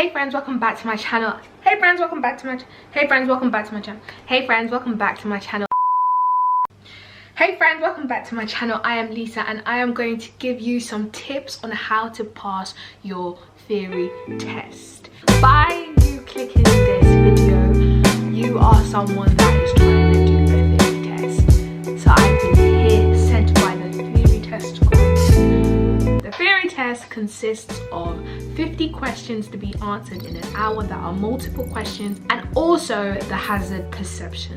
Hey friends, welcome back to my channel. Hey friends, welcome back to my channel. Hey friends, welcome back to my channel. Hey friends, welcome back to my channel. Hey friends, welcome back to my channel. I am Lisa and I am going to give you some tips on how to pass your theory test. By you clicking this video, you are someone that is trying to do a theory test. So I've been here sent by the theory test course. The theory test consists of 50 questions to be answered in an hour that are multiple questions, and also the hazard perception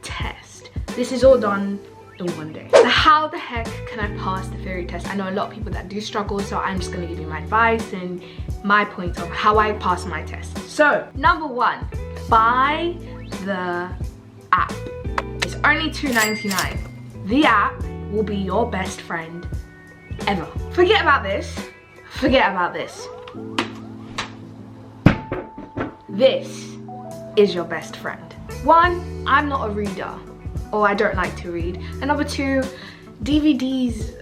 test. This is all done in one day. So how the heck can I pass the theory test? I know a lot of people that do struggle, so I'm just going to give you my advice and my points of how I pass my test. So number one, buy the app. It's only $2.99. The app will be your best friend ever. Forget about this. Forget about this. This is your best friend. One, I'm not a reader, or I don't like to read. And number two, DVDs,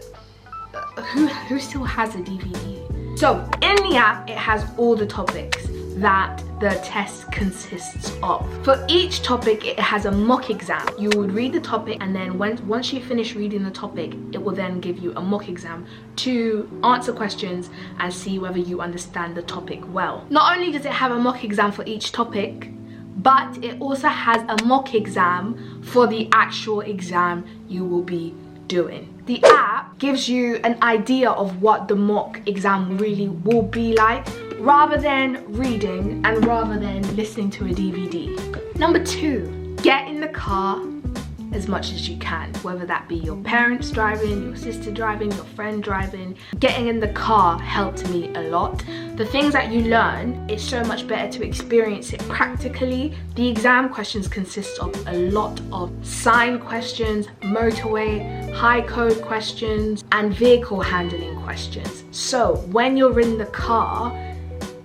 who still has a DVD? So in the app, it has all the topics that the test consists of. For each topic, it has a mock exam. You would read the topic, and then once you finish reading the topic, it will then give you a mock exam to answer questions and see whether you understand the topic well. Not only does it have a mock exam for each topic, but it also has a mock exam for the actual exam you will be doing. The app gives you an idea of what the mock exam really will be like, rather than reading and rather than listening to a DVD. Number two, get in the car as much as you can, whether that be your parents driving, your sister driving, your friend driving. Getting in the car helped me a lot. The things that you learn, it's so much better to experience it practically. The exam questions consist of a lot of sign questions, motorway, high code questions, and vehicle handling questions. So when you're in the car,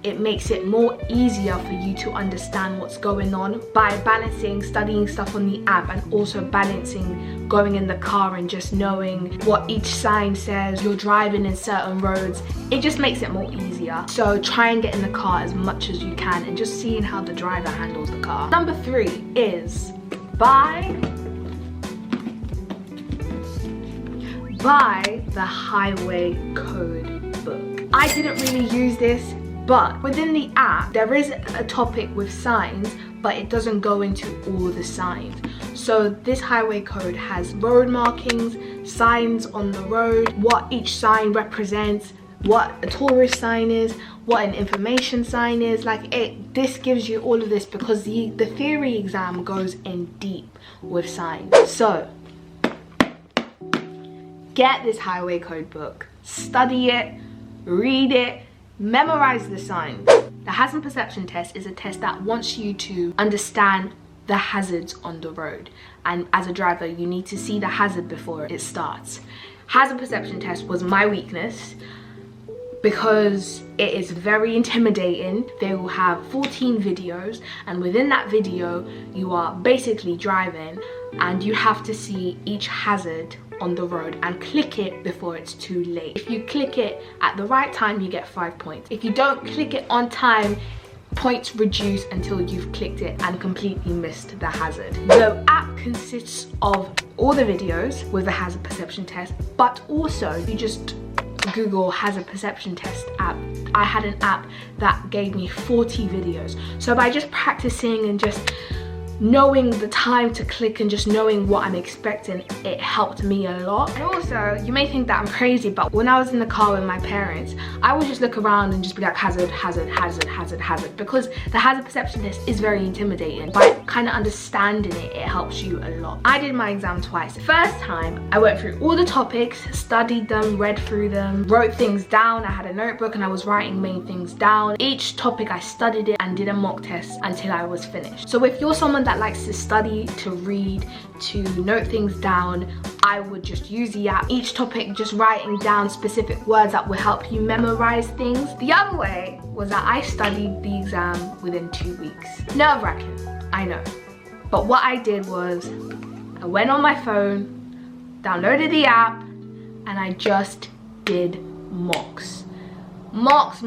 it makes it more easier for you to understand what's going on by balancing studying stuff on the app and also balancing going in the car and just knowing what each sign says. You're driving in certain roads. It just makes it more easier. So try and get in the car as much as you can and just seeing how the driver handles the car. Number three is buy the highway code book. I didn't really use this, but within the app, there is a topic with signs, but it doesn't go into all the signs. So this highway code has road markings, signs on the road, what each sign represents, what a tourist sign is, what an information sign is. This gives you all of this because the theory exam goes in deep with signs. So get this highway code book, study it, read it, memorize the signs. The hazard perception test is a test that wants you to understand the hazards on the road. And as a driver, you need to see the hazard before it starts. Hazard perception test was my weakness because it is very intimidating. They will have 14 videos, and within that video, you are basically driving and you have to see each hazard on the road and click it before it's too late. If you click it at the right time, you get 5 points. If you don't click it on time, points reduce until you've clicked it and completely missed the hazard. The app consists of all the videos with the hazard perception test, but also you just Google hazard perception test app. I had an app that gave me 40 videos. So by just practicing and just knowing the time to click and just knowing what I'm expecting, it helped me a lot. And also, you may think that I'm crazy, but when I was in the car with my parents, I would just look around and just be like hazard, hazard, hazard, hazard, hazard, because the hazard perception test is very intimidating. By kind of understanding it, it helps you a lot. I did my exam twice. The first time, I went through all the topics, studied them, read through them, wrote things down. I had a notebook and I was writing main things down. Each topic I studied it and did a mock test until I was finished. So if you're someone that likes to study, to read, to note things down, I would just use the app. Each topic, just writing down specific words that will help you memorize things. The other way was that I studied the exam within 2 weeks. Nerve-wracking, I know. But what I did was, I went on my phone, downloaded the app, and I just did mocks. Mocks.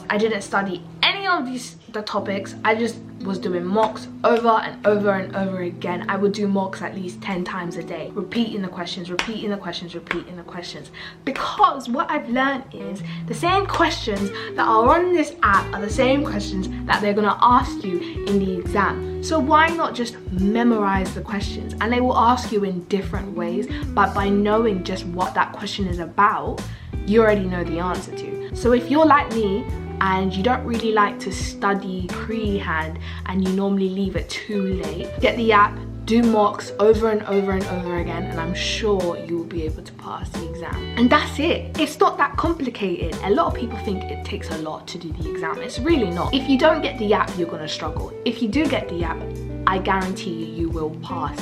I didn't study any any of the topics, I just was doing mocks over and over and over again. I would do mocks at least 10 times a day, repeating the questions, repeating the questions, repeating the questions. Because what I've learned is the same questions that are on this app are the same questions that they're gonna ask you in the exam. So why not just memorize the questions? And they will ask you in different ways, but by knowing just what that question is about, you already know the answer to. So if you're like me, and you don't really like to study pre-hand and you normally leave it too late, get the app, do mocks over and over and over again, and I'm sure you will be able to pass the exam. And that's it. It's not that complicated. A lot of people think it takes a lot to do the exam. It's really not. If you don't get the app, you're gonna struggle. If you do get the app, I guarantee you will pass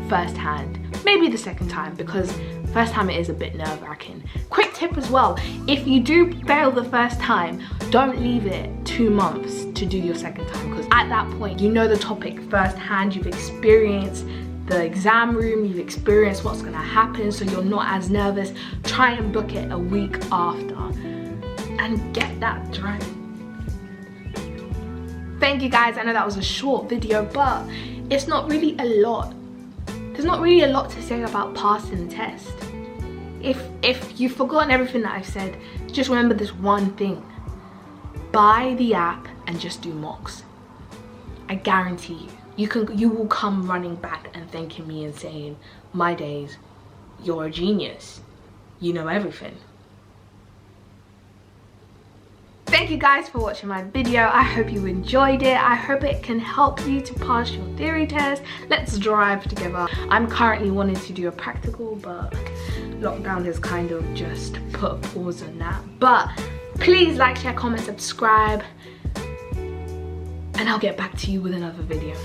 first hand, maybe the second time, because first time it is a bit nerve-wracking. Quick tip as well, if you do fail the first time, don't leave it 2 months to do your second time, because at that point you know the topic first hand, you've experienced the exam room, you've experienced what's going to happen, so you're not as nervous. Try and book it a week after and get that done. Thank you guys. I know that was a short video, but it's not really a lot. There's not really a lot to say about passing the test. If you've forgotten everything that I've said, just remember this one thing. Buy the app and just do mocks. I guarantee you will come running back and thanking me and saying, my days, you're a genius. You know everything. Thank you guys for watching my video. I hope you enjoyed it. I hope it can help you to pass your theory test. Let's drive together. I'm currently wanting to do a practical, but lockdown has kind of just put a pause on that. But please like, share, comment, subscribe, and I'll get back to you with another video.